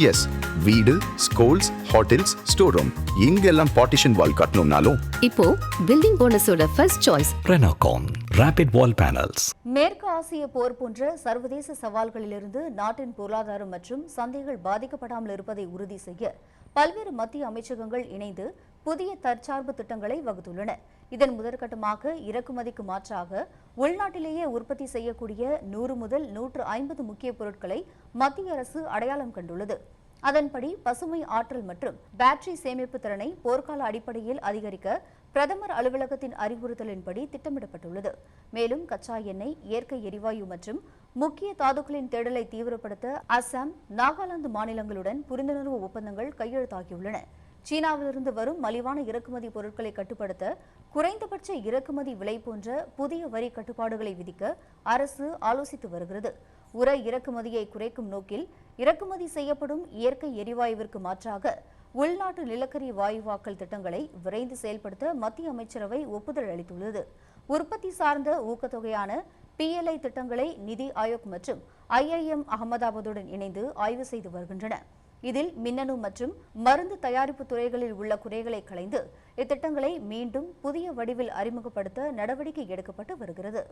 S, வீடு, schools, hotels, store room இங்கெல்லாம் partition wall கட்டணும்னாலும் இப்போ பில்டிங் போனஸோட first choice Renocon Rapid Wall Panels. மேற்கு ஆசிய போர் போன்ற சர்வதேச சவால்களிலிருந்து நாட்டின் பொருளாதாரம் மற்றும் சந்தைகள் பாதிக்கப்படாமல் இருப்பதை உறுதி செய்ய பல்வேறு மத்திய அமைச்சகங்கள் இணைந்து புதிய தற்சார்பு திட்டங்களை வகுத்துள்ளன. இதன் முதற்கட்டமாக இறக்குமதிக்கு மாற்றாக உள்நாட்டிலேயே உற்பத்தி செய்யக்கூடிய 100 முதல் 150 முக்கிய பொருட்களை மத்திய அரசு அடையாளம் கண்டுள்ளது. அதன்படி பசுமை ஆற்றல் மற்றும் பேட்டரி சேமிப்பு திறனை போர்க்கால அடிப்படையில் அதிகரிக்க பிரதமர் அலுவலகத்தின் அறிவுறுத்தலின்படி திட்டமிடப்பட்டுள்ளது. மேலும் கச்சா எண்ணெய், இயற்கை எரிவாயு மற்றும் முக்கிய தாதுக்களின் தேடலை தீவிரப்படுத்த அசாம், நாகாலாந்து மாநிலங்களுடன் புரிந்துணர்வு ஒப்பந்தங்கள் கையெழுத்தாகியுள்ளன. சீனாவிலிருந்து வரும் மலிவான இறக்குமதி பொருட்களை கட்டுப்படுத்த குறைந்தபட்ச இறக்குமதி விலை போன்ற புதிய வரி கட்டுப்பாடுகளை விதிக்க அரசு ஆலோசித்து வருகிறது. உர இறக்குமதியை குறைக்கும் நோக்கில் இறக்குமதி செய்யப்படும் இயற்கை எரிவாயுவிற்கு மாற்றாக உள்நாட்டு நிலக்கரி வாயுவாக்கல் திட்டங்களை விரைந்து செயல்படுத்த மத்திய அமைச்சரவை ஒப்புதல் அளித்துள்ளது. உற்பத்தி சார்ந்த ஊக்கத்தொகையான PLI திட்டங்களை நிதி ஆயோக் மற்றும் IIM அகமதாபாத்துடன் இணைந்து ஆய்வு செய்து வருகின்றன. இதில் மின்னணு மற்றும் மருந்து தயாரிப்பு துறைகளில் உள்ள குறைகளை களைந்து இத்திட்டங்களை மீண்டும் புதிய வடிவில் அறிமுகப்படுத்த நடவடிக்கை எடுக்கப்பட்டு வருகிறது.